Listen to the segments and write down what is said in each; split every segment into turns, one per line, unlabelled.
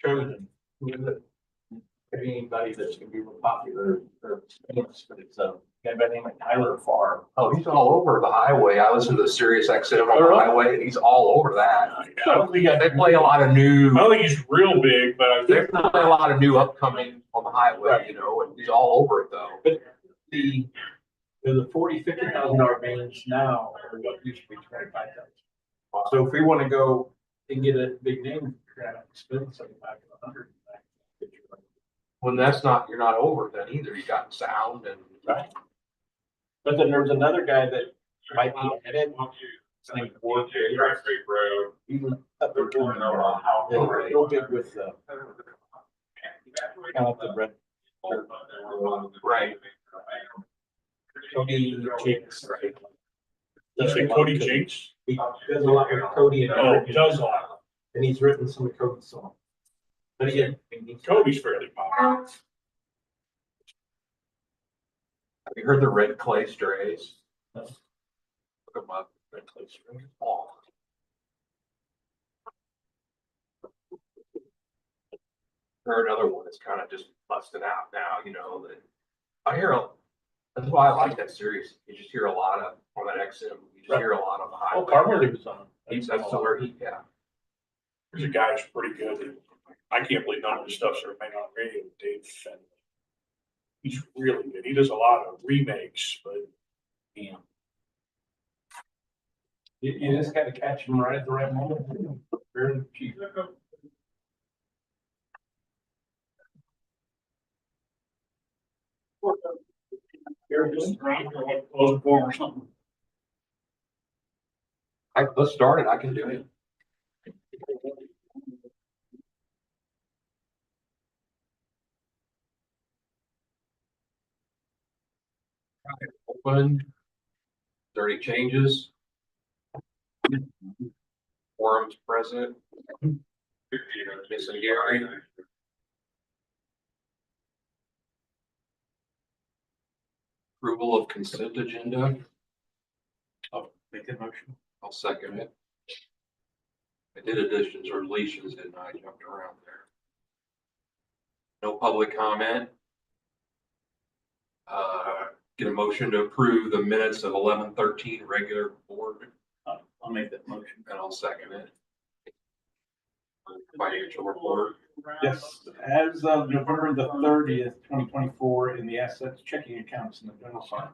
chosen. Who is it? Maybe anybody that's gonna be real popular or famous, but it's a guy by the name of Tyler Farr.
Oh, he's all over the highway. I listen to the Sirius XM on
Oh,
the
really?
highway, and he's all over that.
I don't think
They play a lot of new,
I don't think he's real big, but I
they
think
play a lot of new upcoming on the highway, you know, and he's all over it though.
the $40,000-$50,000 bands now are what used to be 25,000. So if we want to go and get a big name, you're gonna have to spend 75 to 100.
When that's not, you're not over it then either. You got sound and.
Right. But then there's another guy that might be added. His name's Ward Davis. He was up there doing real big with kind of the red.
Right.
Cody Jakes.
You say Cody Jakes?
He does a lot with Cody and.
Oh, he does a lot.
And he's written some of Cody's songs. But again,
Cody's fairly popular.
Have you heard the Red Clay Strays? Look them up. Red Clay Strays. Oh. Or another one that's kind of just busting out now, you know, that I hear, that's why I like that series. You just hear a lot of, on that XM, you just hear a lot of the
Oh,
highway.
Carmody was on.
That's where he, yeah.
There's a guy who's pretty good. I can't believe none of the stuff's ever made on radio, Dave Fenley. He's really good. He does a lot of remakes, but damn.
You just gotta catch him right at the right moment. Very cheap.
They're just around for what closing form or something.
Let's start it. I can do it. Open. 30 changes. Forums present. Missing Gary. Approval of consent agenda.
I'll make a motion.
I'll second it. I did additions or deletions, didn't I? Jumped around there. No public comment. Get a motion to approve the minutes of 11/13 regular board,
I'll make that motion.
and I'll second it. Financial report.
Yes, as of November the 30th, 2024, in the assets checking accounts in the general fund,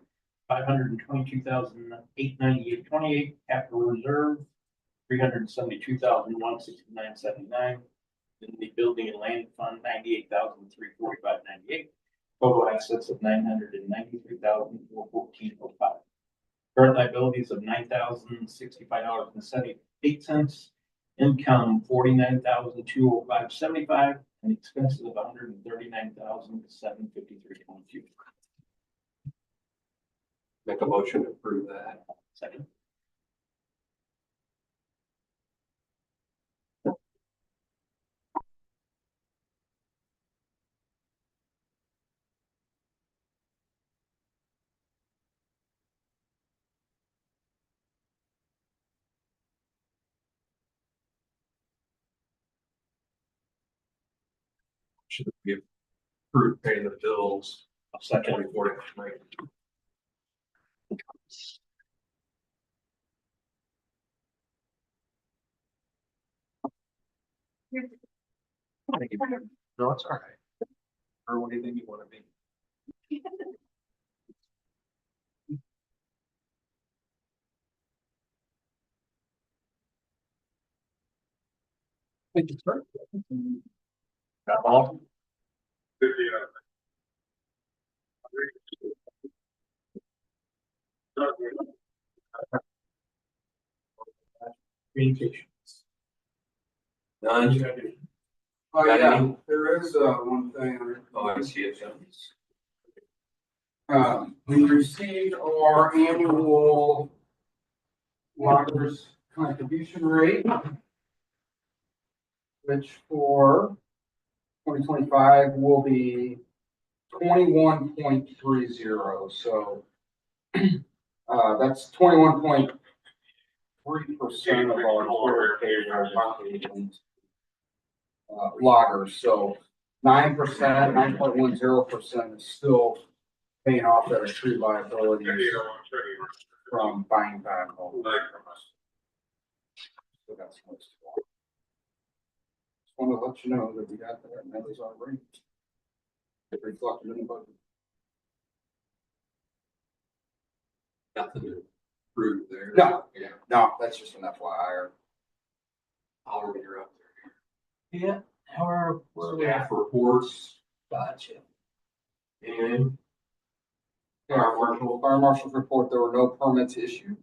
522,898.28, capital reserve, 372,169.79, in the building and land fund, 98,345.98, total assets of 993,414.05. Current liabilities of $9,065.78, income $49,205.75, and expenses of $139,753.22.
Make a motion to approve that.
Second.
Should be approved paying the bills.
Second.
24. No, it's all right. Or anything you want to be. Thank you, sir.
Got all? Communications.
None.
Oh,
Got
yeah,
any?
there is, one thing.
Oh, I see it.
We received our annual lockers contribution rate, which for 2025 will be 21.30. So that's 21.3% of our total payroll. loggers, so 9%, 9.10% is still paying off that tree liability from buying backhoe. So that's what's. Just want to let you know that we got that, and that is our rate. It reflected in the budget.
Nothing to prove there.
No.
Yeah,
No, that's just an FYI.
I'll read her up there.
Yeah, where we at?
Staff reports,
Gotcha.
anything?
Fire marshal's report, there were no permits issued.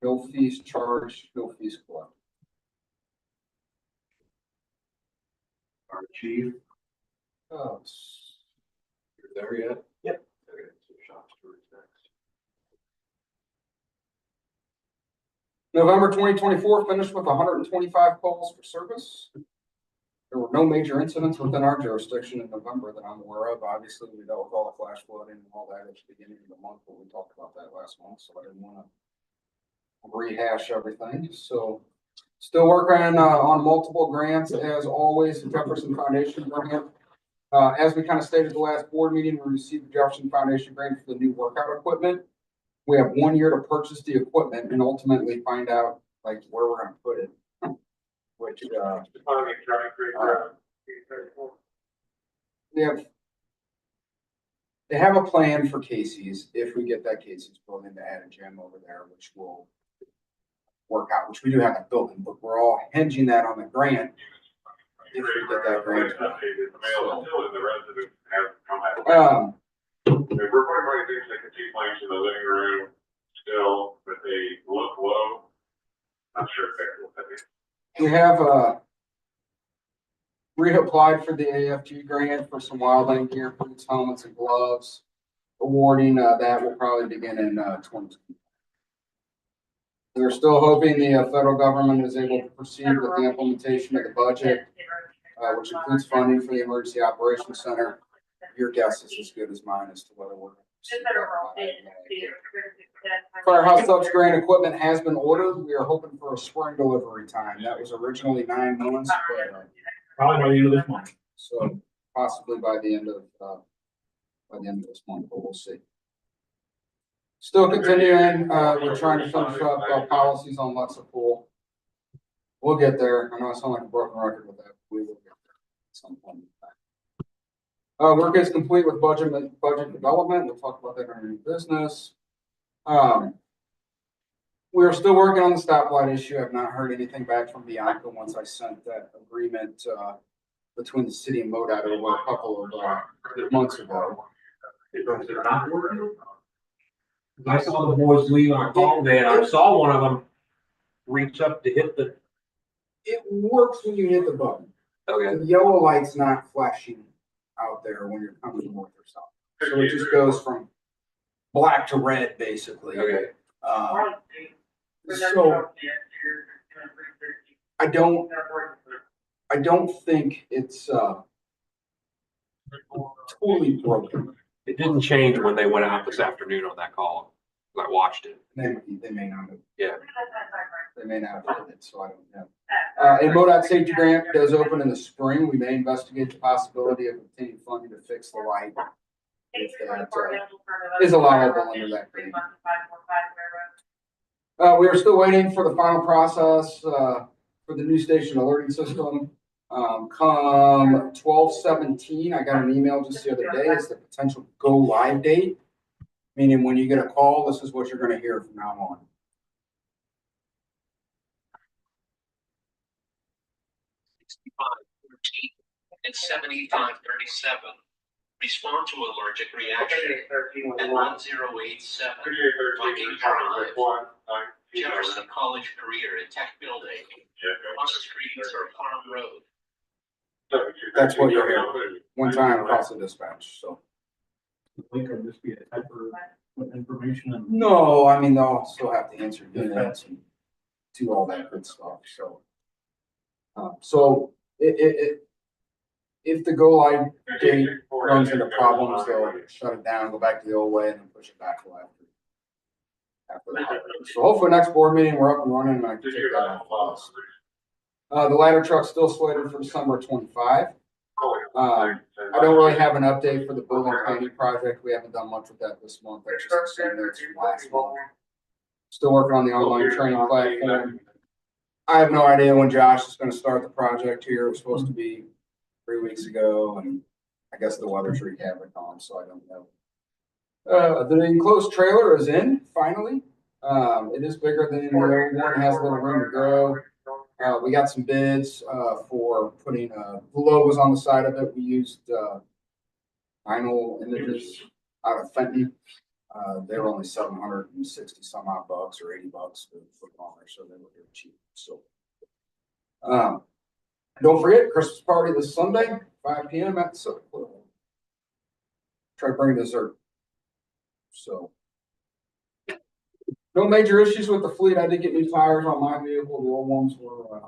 No fees charged, no fees collected.
Our chief,
Uh,
you're there yet?
Yep.
Okay, so shop stewards next.
November 2024 finished with 125 calls for service. There were no major incidents within our jurisdiction in November that I'm aware of. Obviously, we dealt with all the flash flooding and all that at the beginning of the month, but we talked about that last month, so I didn't want to rehash everything. So still working on multiple grants, as always, the Jefferson Foundation grant. As we kind of stated at the last board meeting, we received the Jefferson Foundation grant for the new workout equipment. We have 1 year to purchase the equipment and ultimately find out like where we're gonna put it. Which, they have a plan for Casey's, if we get that Casey's building, to add a gym over there, which will work out, which we do have that building, but we're all hinging that on the grant. If we get that grant.
We're putting right things that can see planks in the living room still, but they look low. Not sure if that will fit.
We have, reapplied for the AFG grant for some wildland gear, boots, helmets, and gloves. Awarding, that will probably begin in, 2020. We're still hoping the federal government is able to proceed with the implementation of the budget, which includes funding for the Emergency Operations Center. Your guess is as good as mine as to whether we're. Firehouse subs grant equipment has been ordered. We are hoping for a spring delivery time. That was originally 9 months, but,
Probably by the end of this month.
so possibly by the end of this month, but we'll see. Still continuing, we're trying to finish up policies on Lexapol. We'll get there. I know I sound like a broken record with that. But we will get there at some point in time. Work is complete with budget development. We'll talk about that in our new business. We are still working on the stoplight issue. I've not heard anything back from Bianca once I sent that agreement between the city and MoDOT over a couple of months ago.
I saw the boys leave on a call day and I saw one of them reach up to hit the.
It works when you hit the button.
Okay.
The yellow light's not flashing out there when you're coming north or south. So it just goes from black to red, basically.
Okay.
So I don't think it's totally broken.
It didn't change when they went out this afternoon on that call. I watched it.
They may not have.
Yeah.
They may not have hit it, so I don't know. A MoDOT safety grant does open in the spring. We may investigate the possibility of obtaining funding to fix the light. If that is allowable under that grant. We are still waiting for the final process for the new station alerting system. Come 12/17, I got an email just the other day. It's the potential go live date. Meaning when you get a call, this is what you're gonna hear from now on.
And 7537. Respond to allergic reaction at 1087 Viking Drive, Jefferson College Career and Tech Building, on streets or Farm Road.
That's what you're hearing. One time across the dispatch, so.
Link or just be a type of information and.
No, I mean, they'll still have to answer minutes and do all that good stuff, so. If the go live date runs into problems, they'll shut it down, go back to the old way and then push it back till after that. So hopefully next board meeting, we're up and running and I can take that off. The ladder truck's still slated for December 25. I don't really have an update for the building planning project. We haven't done much with that this month. That's just the same notes from last month. Still working on the online training platform. I have no idea when Josh is gonna start the project here. It was supposed to be 3 weeks ago, and I guess the weather's wreaked havoc on, so I don't know. The enclosed trailer is in, finally. It is bigger than the old one, has a little room to grow. We got some bids, for putting, logos on the side of it. We used, vinyl images out of Fenton. They were only 760 some odd bucks or $80 to put on there, so they were really cheap, so. Don't forget, Christmas party this Sunday, 5 PM at the Civic Club. Try to bring dessert. So. No major issues with the fleet. I did get new tires on my vehicle. The old ones were,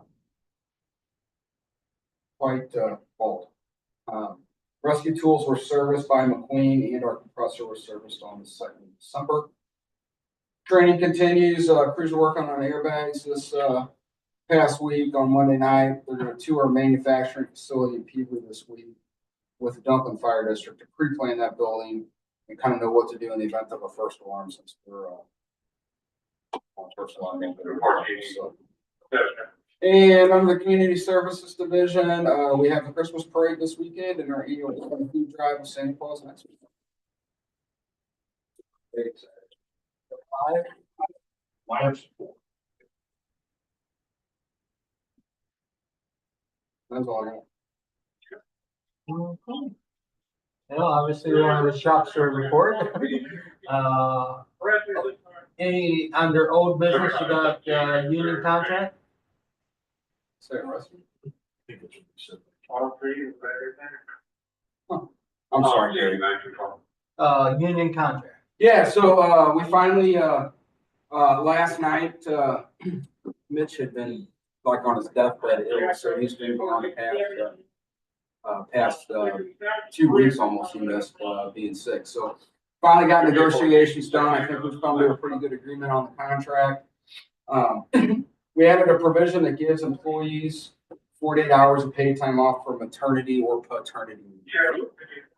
quite, fault. Rescue tools were serviced by McQueen, and our compressor was serviced on the 2nd of December. Training continues. Crews are working on airbags this, past week on Monday night. They're going to tour a manufacturing facility in Peabody this week with the Duncan Fire District to pre-plan that building and kind of know what to do in the event of a first alarm, since we're, first alarm. So. And under the community services division, we have the Christmas parade this weekend and our annual food drive with Santa Claus next week. That's all I got.
Okay. Well, obviously we don't have a shop serve report. Any under old business, you got, union contract?
Say it, Rusty.
I think it's what we said.
All three is better than.
I'm sorry, Gary.
Union contract.
Yeah, so, we finally, last night, Mitch had been like on his deathbed ill, so he's been on the past 2 weeks almost, he missed, being sick. So finally got negotiations done. I think we've come to a pretty good agreement on the contract. We added a provision that gives employees 48 hours of paid time off for maternity or paternity leave.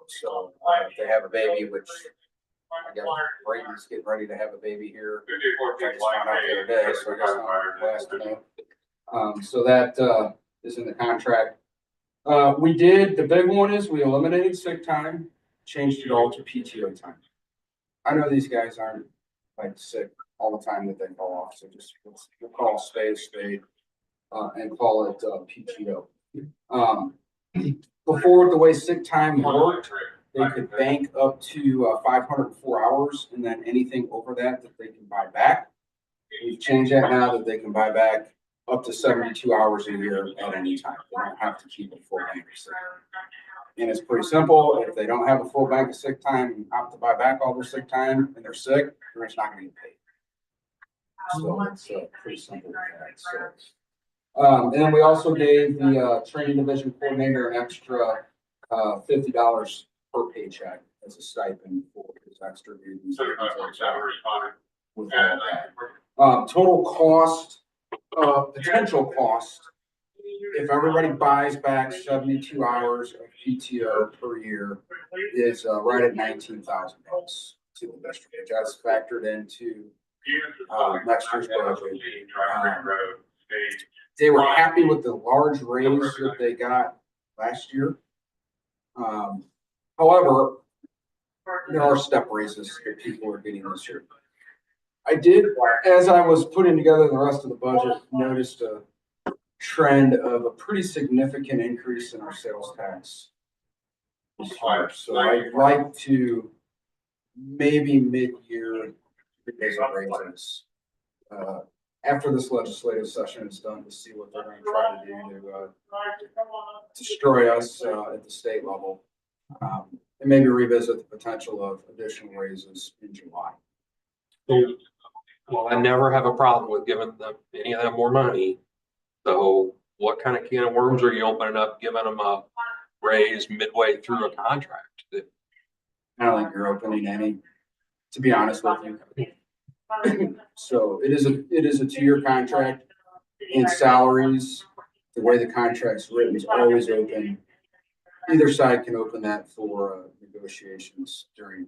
So if they have a baby, which I guess Braden's getting ready to have a baby here. I just found out the other day, so I guess I'm glad to know. So that is in the contract. The big one is we eliminated sick time, changed it all to PTO time. I know these guys aren't like sick all the time that they call off, so just we'll call a spade, and call it PTO. Before, the way sick time worked, they could bank up to 504 hours, and then anything over that they can buy back. We've changed that now that they can buy back up to 72 hours a year at any time. They don't have to keep a full bank of sick time. And it's pretty simple. If they don't have a full bank of sick time and opt to buy back all their sick time and they're sick, they're just not gonna get paid. So it's pretty simple with that. So, and then we also gave the training division coordinator an extra $50 per paycheck as a stipend for his extra duties. With all that. Total cost, potential cost, if everybody buys back 72 hours of PTO per year, is right at $19,000 to the district. That's factored into next year's budget. They were happy with the large raise that they got last year. However, there are step raises that people are getting this year. I did, as I was putting together the rest of the budget, noticed a trend of a pretty significant increase in our sales tax this year. So I'd like to maybe mid-year revisit raises after this legislative session is done, to see what they're going to try to do to destroy us at the state level, and maybe revisit the potential of additional raises in July.
Well, I never have a problem with giving them, any of them more money. So what kind of can of worms are you opening up, giving them a raise midway through a contract?
I don't think you're opening any, to be honest with you. So it is a 2-year contract, and salaries the way the contract's written is always open. Either side can open that for negotiations during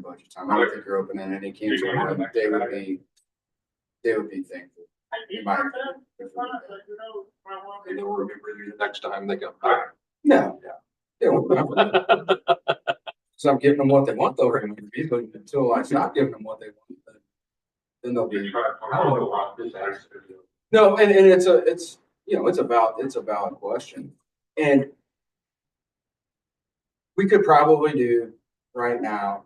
budget time. I don't think you're opening any cans of worms. They would be thankful. in my opinion, if we did that.
And they'll remember you the next time they come back.
No, they won't remember. So I'm giving them what they want, they'll remember me, but until I stop giving them what they want, then they'll be. No, and it's, you know, it's a valid question. And we could probably do right now.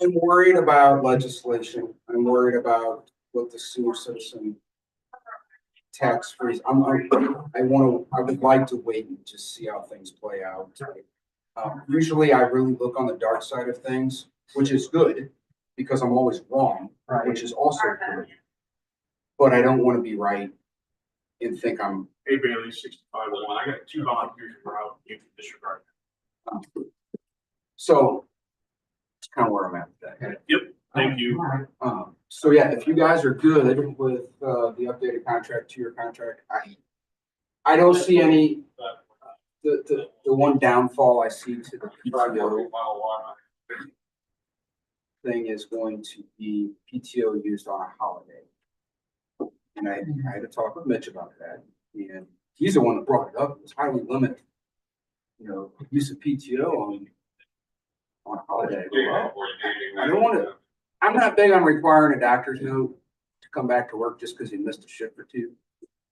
I'm worried about legislation. I'm worried about what the senior citizen tax freeze. I would like to wait and just see how things play out. Usually I really look on the dark side of things, which is good because I'm always wrong, which is also good. But I don't want to be right and think I'm.
Hey Bailey, 6501, I got 2 volunteers who are out, you can disregard.
So that's kind of where I'm at today.
Yep, thank you.
So yeah, if you guys are good with the updated contract to your contract, I don't see any, the one downfall I see to the PTO thing is going to be PTO used on a holiday. And I had to talk with Mitch about that, and he's the one that brought it up. It was highly limited, you know, use of PTO on a holiday. Well, I don't want to. I'm not big on requiring a doctor's note to come back to work just because you missed a shift or two,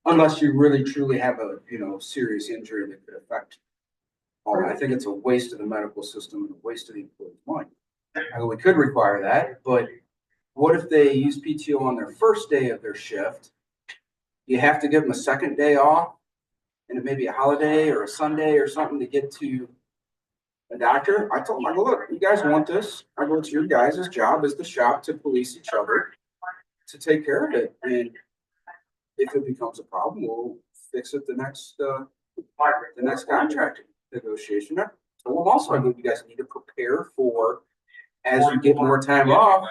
unless you really truly have a, you know, serious injury that could affect. I think it's a waste of the medical system and a waste of the employee's money. We could require that, but what if they use PTO on their first day of their shift? You have to give them a second day off, and it may be a holiday or a Sunday or something to get to a doctor. I told them, I go, look, you guys want this? I go, it's your guys' job as the shop to police each other, to take care of it. And if it becomes a problem, we'll fix it the next contract negotiation. I told them also, I go, you guys need to prepare for, as you get more time off,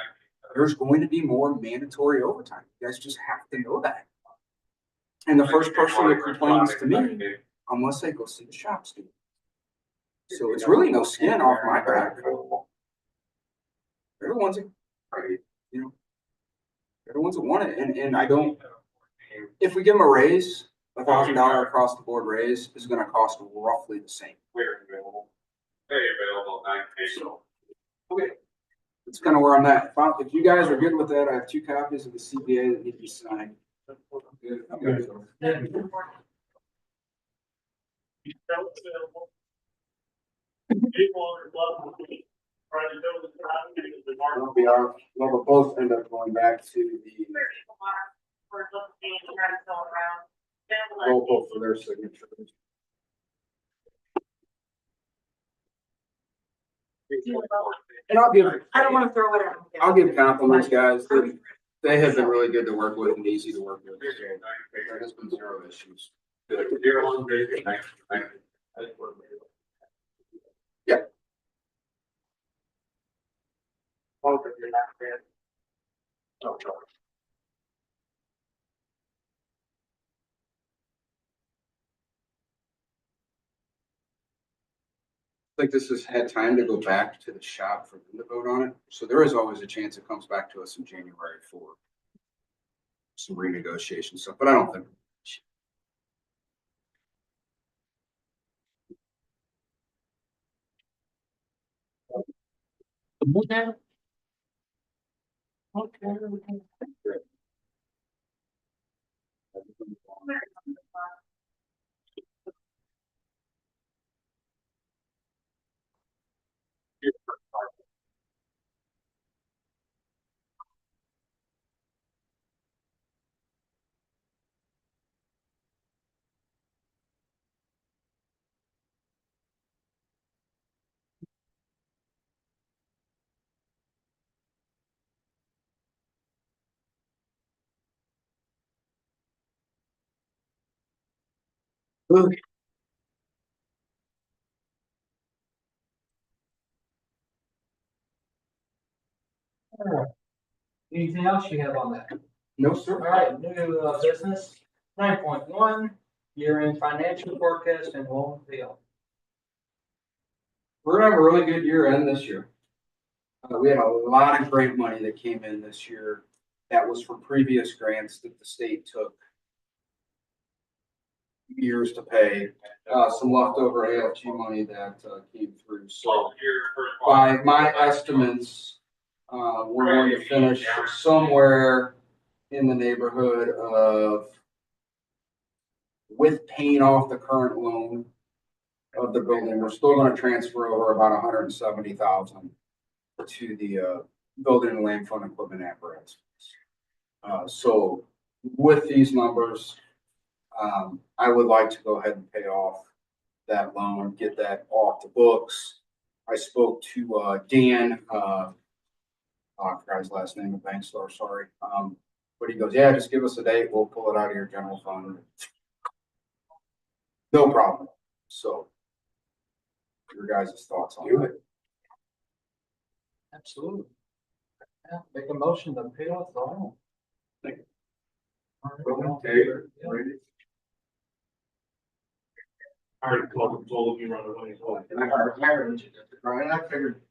there's going to be more mandatory overtime. You guys just have to know that. And the first person that complains to me, unless they go see the shop student. So it's really no skin off my back. They're the ones that, you know, they're the ones that want it. And I don't, if we give them a raise, $1,000 across the board raise is going to cost roughly the same. So, okay. That's kind of where I'm at. If you guys are good with that, I have 2 copies of the CBA that need to be signed. Good. I'm good. We'll both end up going back to the local for their signatures. And
I don't wanna throw it out.
I'll give compliments, guys. They have been really good to work with and easy to work with. So there has been 0 issues. Yeah. I think this has had time to go back to the shop for them to vote on it. So there is always a chance it comes back to us in January for some renegotiation stuff, but I don't think.
Okay. Okay. Anything else you have on that?
No, sir.
All right, new business, 9.1, year-end financial forecast and Walton Field.
We're gonna have a really good year end this year. We had a lot of grant money that came in this year. That was from previous grants that the state took years to pay. Some leftover AFG money that came through. So by my estimates, we're going to finish somewhere in the neighborhood of, with paying off the current loan of the building, we're still gonna transfer over about 170,000 to the building and land fund equipment apparatus. So with these numbers, I would like to go ahead and pay off that loan, get that off the books. I spoke to Dan, I forgot his last name, Bankstar, sorry. But he goes, yeah, just give us a date, we'll pull it out of your general fund. No problem. So your guys' thoughts on it?
Absolutely. Yeah, make a motion to pay off the loan.
Thank you.
All right.
I already called him, told him you run away.
Right, I figured.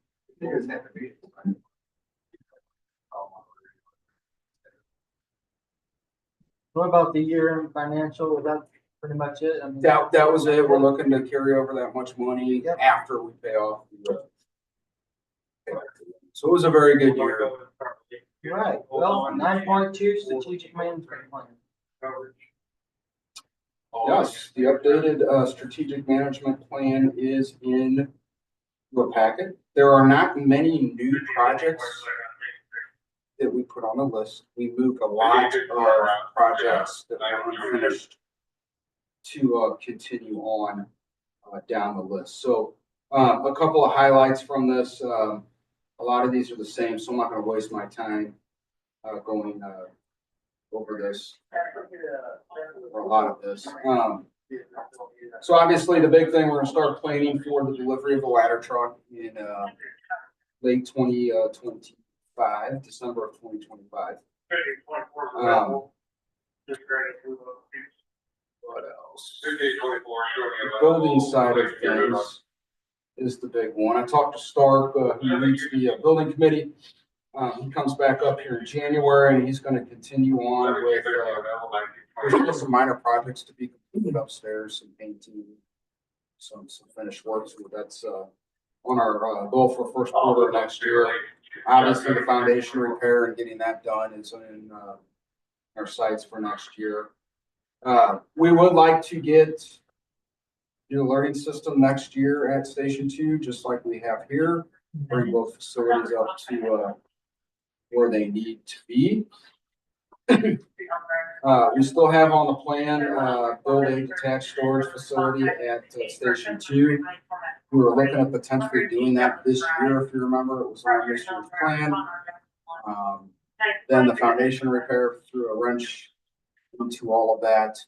What about the year-end financial, was that pretty much it? I mean,
That was it. We're looking to carry over that much money after we pay off. So it was a very good year.
Right, well, 9.2 strategic management plan.
Yes, the updated strategic management plan is in your packet. There are not many new projects that we put on the list. We moved a lot of projects that were unfinished to continue on down the list. So a couple of highlights from this. A lot of these are the same, so I'm not going to waste my time going over this, or a lot of this. So obviously the big thing, we're gonna start planning for the delivery of the ladder truck in late 2025, December of 2025. What else? The building side of things is the big one. I talked to Stark, he leads the building committee. He comes back up here in January and he's gonna continue on with, there's still some minor projects to be completed upstairs, some painting, some finished work. So that's on our goal for first quarter of next year. Obviously, the foundation repair and getting that done is in our sights for next year. We would like to get new learning system next year at Station 2, just like we have here. Bring both facilities up to where they need to be. We still have on the plan, build a detached storage facility at Station 2. We were looking at potentially doing that this year, if you remember, it was on this year's plan. Then the foundation repair threw a wrench into all of that.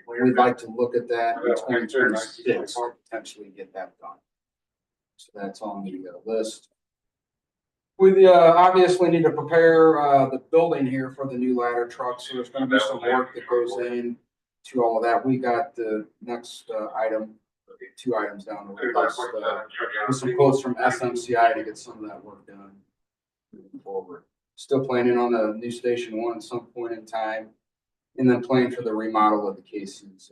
We'd like to look at that in 2026 to potentially get that done. So that's on the list. We obviously need to prepare the building here for the new ladder truck, so there's gonna be some work that goes in to all of that. We got the next item, 2 items down the list, with some quotes from SMCI to get some of that work done moving forward. Still planning on the new Station 1 at some point in time, and then planning for the remodel of the Casey's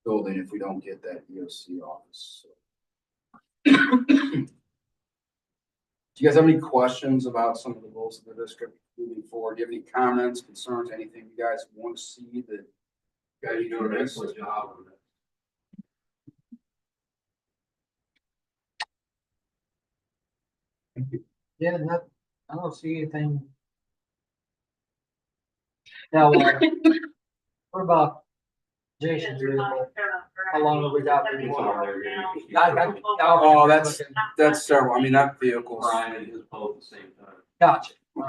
building if we don't get that EOC office. So. Do you guys have any questions about some of the goals of the district moving forward? Do you have any comments, concerns, anything you guys want to see that?
Guys, you do an excellent job on that.
Yeah, I don't see anything. Now, what about Jason's vehicle? How long have we got?
Oh, that's several. I mean, that vehicle's.
Brian and his both at the same time.
Gotcha, all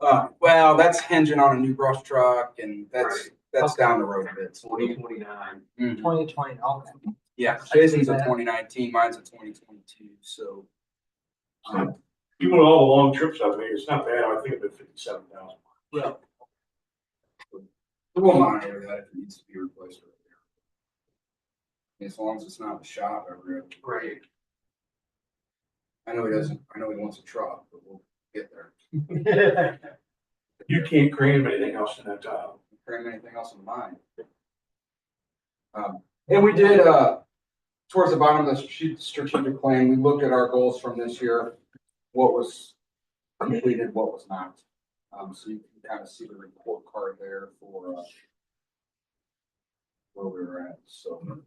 right.
Well, that's hinging on a new brush truck and that's
Okay.
down the road a bit.
2029.
2020, okay.
Yeah, Jason's a 2019, mine's a 2022, so.
Even with all the long trips I've made, it's not bad. I think it's 57,000.
Well,
We'll monitor that if it needs to be replaced right there. As long as it's not in the shop every other.
right.
I know he doesn't, I know he wants a truck, but we'll get there.
You can't cram anything else in that tile.
Cram anything else in mind. And we did, towards the bottom of the strategic plan, we looked at our goals from this year, what was completed, what was not. So you can kind of see the report card there for, where we were at, so.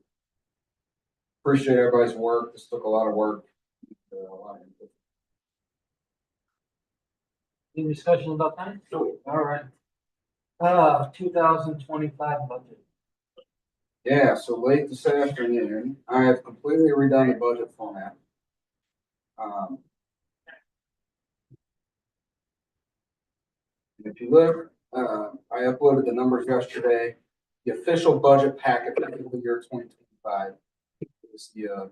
Appreciate everybody's work. This took a lot of work. A lot of input.
Any discussion about that?
No.
All right. 2025 budget.
Yeah, so late this afternoon, I have completely redone the budget format. If you look, I uploaded the numbers yesterday. The official budget packet for the year 2025 is the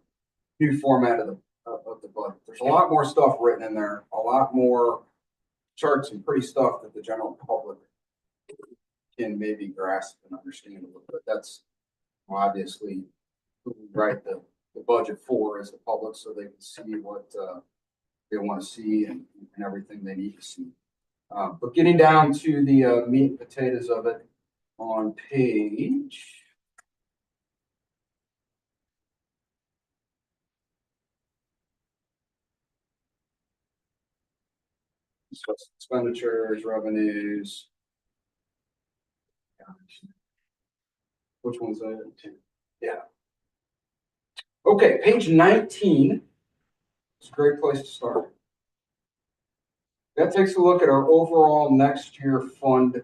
new format of the budget. There's a lot more stuff written in there, a lot more charts and pretty stuff that the general public can maybe grasp and understand a little bit. That's obviously who we write the budget for is the public, so they can see what they want to see and everything they need to see. But getting down to the meat and potatoes of it on page. So expenditures, revenues. Which one's that? Yeah. Okay, page 19. It's a great place to start. That takes a look at our overall next year fund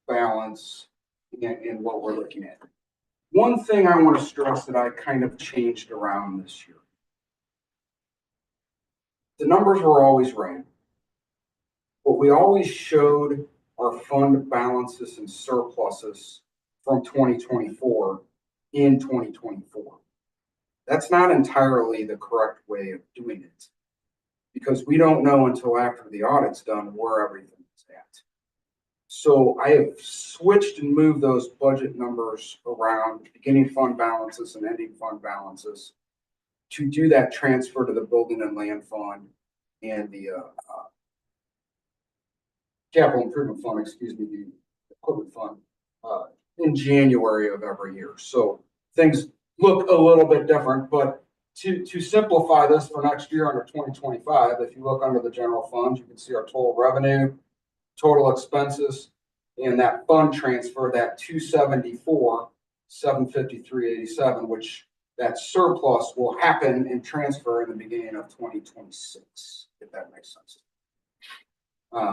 balance and what we're looking at. One thing I want to stress that I kind of changed around this year. The numbers were always right. But we always showed our fund balances and surpluses from 2024 in 2024. That's not entirely the correct way of doing it, because we don't know until after the audit's done where everything is at. So I have switched and moved those budget numbers around, beginning fund balances and ending fund balances, to do that transfer to the building and land fund and the capital improvement fund, excuse me, the equipment fund, in January of every year. So things look a little bit different, but to simplify this for next year under 2025, if you look under the general fund, you can see our total revenue, total expenses, and that fund transfer, that 274, 753.87, which that surplus will happen and transfer in the beginning of 2026, if that makes sense.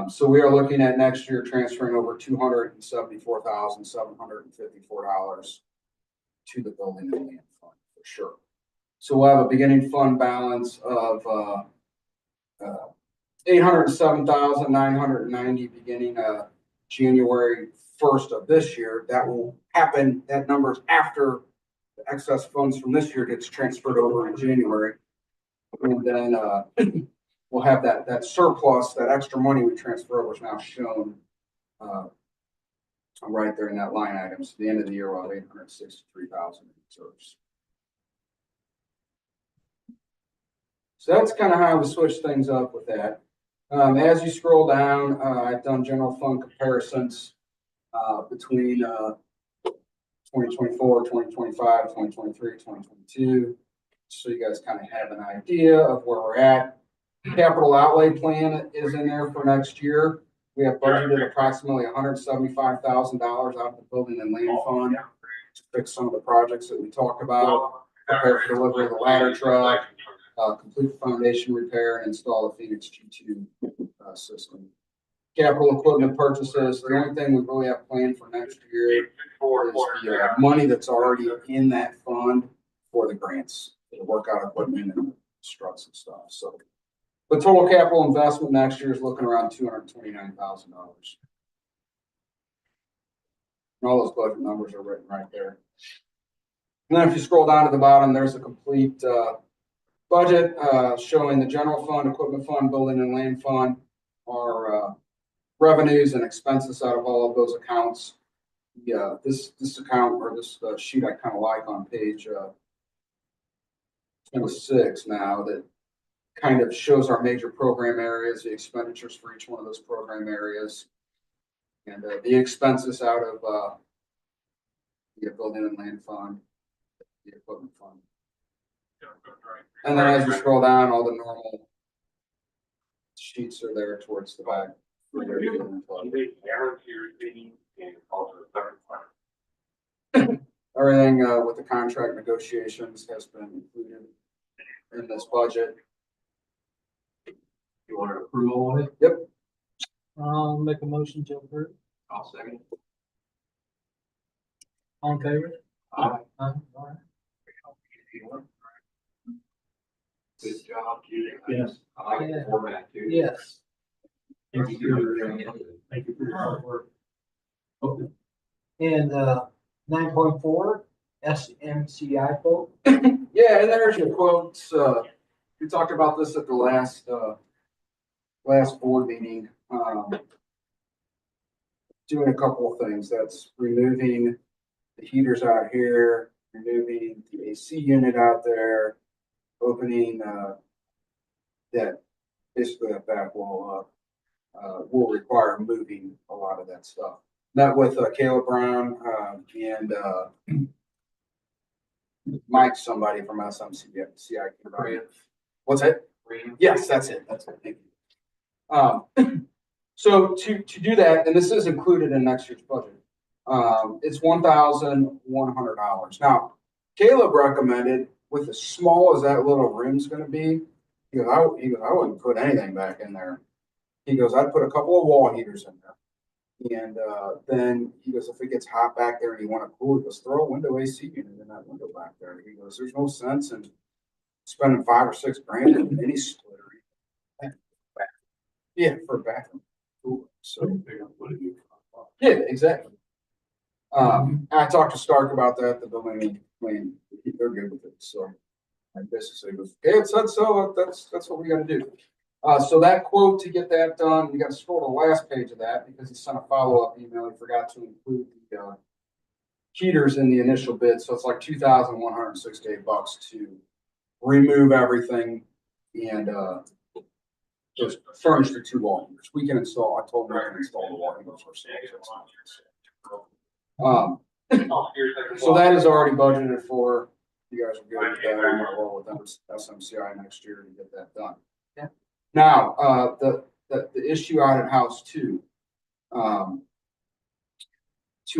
So we are looking at next year transferring over $274,754 to the building and land fund for sure. So we'll have a beginning fund balance of $807,990 beginning January 1st of this year. That will happen. That number's after the excess funds from this year gets transferred over in January, and then we'll have that surplus, that extra money we transfer over is now shown right there in that line item. So the end of the year, we'll have $863,000 in reserves. So that's kind of how we switch things up with that. As you scroll down, I've done general fund comparisons between 2024, 2025, 2023, 2022. So you guys kind of have an idea of where we're at. Capital outlay plan is in there for next year. We have budgeted approximately $175,000 out of the building and land fund to fix some of the projects that we talked about, prepare for delivery of the ladder truck, complete the foundation repair, and install the Phoenix G2 system. Capital equipment purchases, the only thing we really have planned for next year is the money that's already in that fund for the grants, to work out equipment and struts and stuff. So the total capital investment next year is looking around $229,000. And all those budget numbers are written right there. And then if you scroll down to the bottom, there's a complete budget, showing the general fund, equipment fund, building and land fund, our, revenues and expenses out of all of those accounts. Yeah, this account or this sheet I kind of like on page 26 now, that kind of shows our major program areas, the expenditures for each one of those program areas, and the expenses out of the building and land fund, the equipment fund. And then as you scroll down, all the normal sheets are there towards the back.
They guarantee receiving and also the third one.
Everything with the contract negotiations has been included in this budget.
You want an approval on it?
Yep.
I'll make a motion to approve.
I'll second.
All in favor?
Aye.
Aye. All right.
Good job, Judy.
Yes.
I like the format too.
Yes.
Thank you for your hard work. Okay.
And 9.4 SMCI quote.
Yeah, and there's your quotes. We talked about this at the last board meeting. Doing a couple of things. That's removing the heaters out here, removing the AC unit out there, opening that, basically that back wall up. Will require moving a lot of that stuff. Met with Caleb Brown and Mike, somebody from SMCI. What's that? Yes, that's it. That's it. Thank you. So to do that, and this is included in next year's budget, it's $1,100. Now, Caleb recommended, with as small as that little room's going to be, he goes, I wouldn't put anything back in there. He goes, I'd put a couple of wall heaters in there. And then he goes, if it gets hot back there and you want to cool it, just throw a window AC unit in that window back there. He goes, there's no sense in spending $5 or $6 grand in any splitter. Yeah, for a bathroom. So, yeah, exactly. I talked to Stark about that, the building, they're good with it. So I basically goes, okay, it said so, that's what we gotta do. So that quote, to get that done, you gotta scroll to the last page of that because he sent a follow-up email. He forgot to include the heaters in the initial bid. So it's like $2,168 to remove everything and just furnish the 2 wall heaters. We can install, I told him I can install the wall heaters ourselves. So that is already budgeted for. You guys are good with that. I'm gonna roll with them, SMCI next year to get that done.
Yeah.
Now, the issue out at House 2, to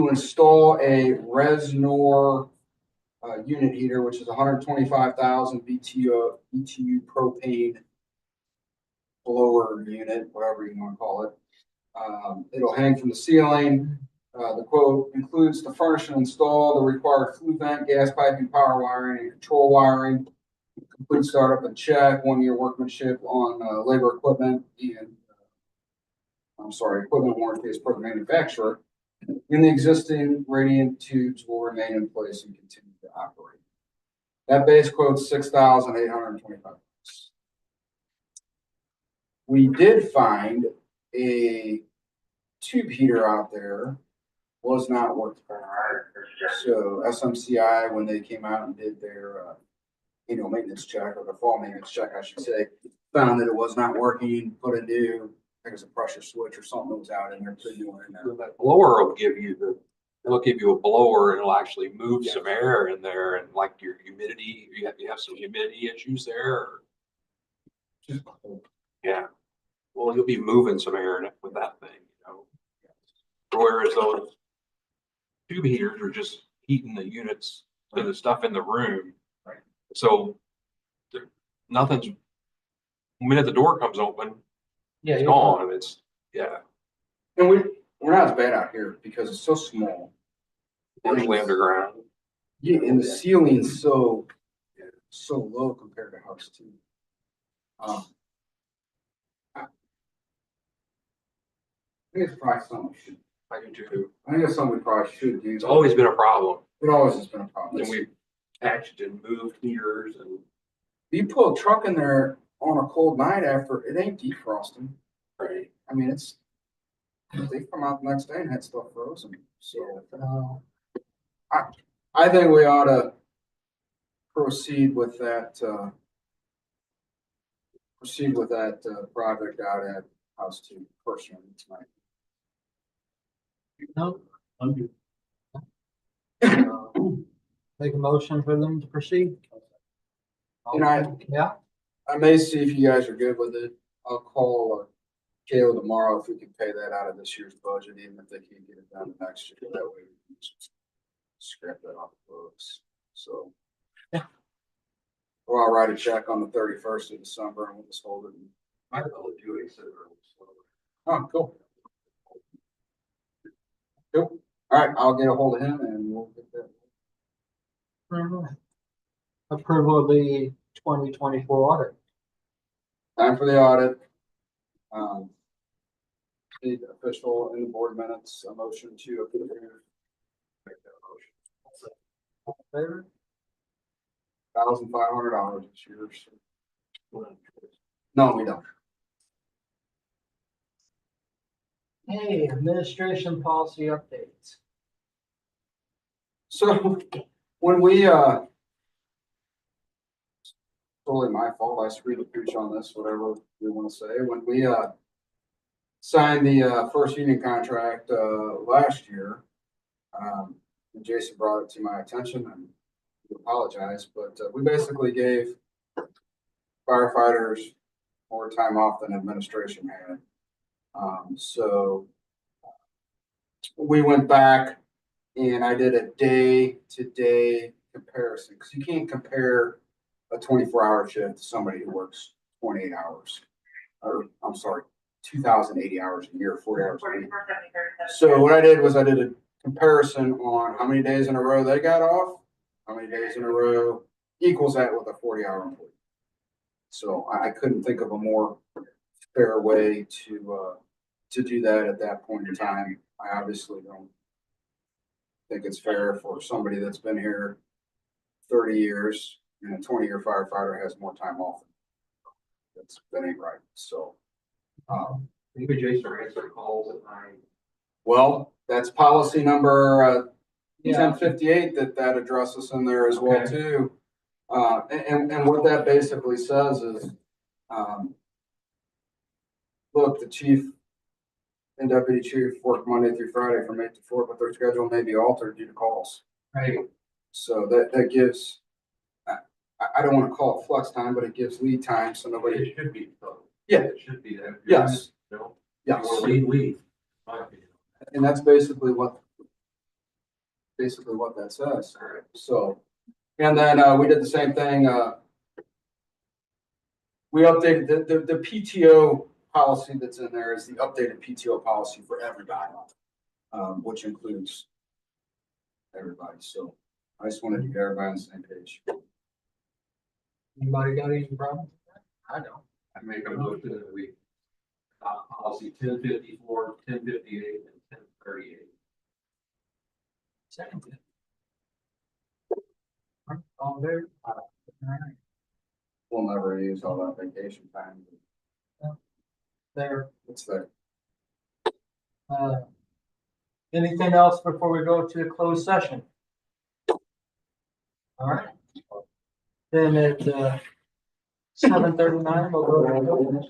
install a Resnor unit heater, which is 125,000 BTU propane blower unit, whatever you want to call it. It'll hang from the ceiling. The quote includes to furnish and install the required flue vent, gas piping, power wiring, and control wiring. Complete startup and check, 1-year workmanship on labor equipment and equipment warranty as per the manufacturer. And the existing radiant tubes will remain in place and continue to operate. That base quote's $6,825. We did find a tube heater out there, was not working. So SMCI, when they came out and did their annual maintenance check, or the fall maintenance check, I should say, found that it was not working, put a new, I think it's a pressure switch or something that was out in there, put a new one in there.
That blower will give you it'll give you a blower and it'll actually move some air in there, and like your humidity, you have some humidity issues there. Or, yeah. Well, you'll be moving some air in it with that thing, you know. Whereas those tube heaters are just heating the units and the stuff in the room.
Right.
So nothing's, the minute the door comes open,
Yeah.
it's gone. And it's, yeah,
And we're not as bad out here because it's so small.
partially underground.
Yeah, and the ceiling's so low compared to House 2. I think it's probably something we should.
I do too.
I think it's something we probably should do.
It's always been a problem.
It always has been a problem.
And we've patched and moved heaters and
you pull a truck in there on a cold night after, it ain't defrosting.
Right.
I mean, they come out the next day and had stuff frozen, so. I think we ought to proceed with that, project out at House 2 personally tonight.
No,
I'm good.
make a motion for them to proceed.
And
Yeah,
I may see if you guys are good with it. I'll call Kayla tomorrow if we can pay that out of this year's budget, even if they can't get it done next year. That way we can just scrap that off the books. So.
Yeah.
Well, I'll write a check on the 31st of December and we'll just hold it.
I will do it, so.
Oh, cool. Cool. All right, I'll get a hold of him and we'll get that.
approval of the 2024 audit.
Time for the audit. Need official in the board minutes, a motion to approve. Make that motion.
All in favor?
$1,500 this year. No, we don't.
Hey, administration policy updates.
So when we, totally my fault, I screwed the pooch on this, whatever we want to say. When we, signed the, first union contract, last year, and Jason brought it to my attention and I apologize, but we basically gave firefighters more time off than administration had. So we went back and I did a day-to-day comparison, because you can't compare a 24-hour shift to somebody who works 28 hours. Or, I'm sorry, 2,080 hours a year, 40 hours a week. So what I did was I did a comparison on how many days in a row they got off, how many days in a row equals that with a 40-hour employee. So I couldn't think of a more fair way to do that at that point in time. I obviously don't think it's fair for somebody that's been here 30 years and a 20-year firefighter has more time off. That ain't right. So,
Maybe Jason answer calls at night.
well, that's policy number,
Yeah.
1058 that addresses in there as well
Okay.
too. And what that basically says is, look, the chief and deputy chief work Monday through Friday from 8 to 4, but their schedule may be altered due to calls.
Right.
So that gives, I don't want to call it flex time, but it gives lead time so nobody.
It should be, though.
Yeah.
It should be that.
Yes.
No.
Yes.
Or leave. My opinion.
And that's basically what that says.
All right.
So, and then, we did the same thing, we updated the PTO policy that's in there is the updated PTO policy for everybody. Which includes everybody. So I just wanted to get everybody on the same page.
Anybody got any problems?
I know.
I make a motion that we policy 1054, 1058, and 1038.
Second. All in favor? All right.
We'll never use all that vacation time.
There.
It's there.
Anything else before we go to the closed session? All right. Then at 7:39, we'll go to the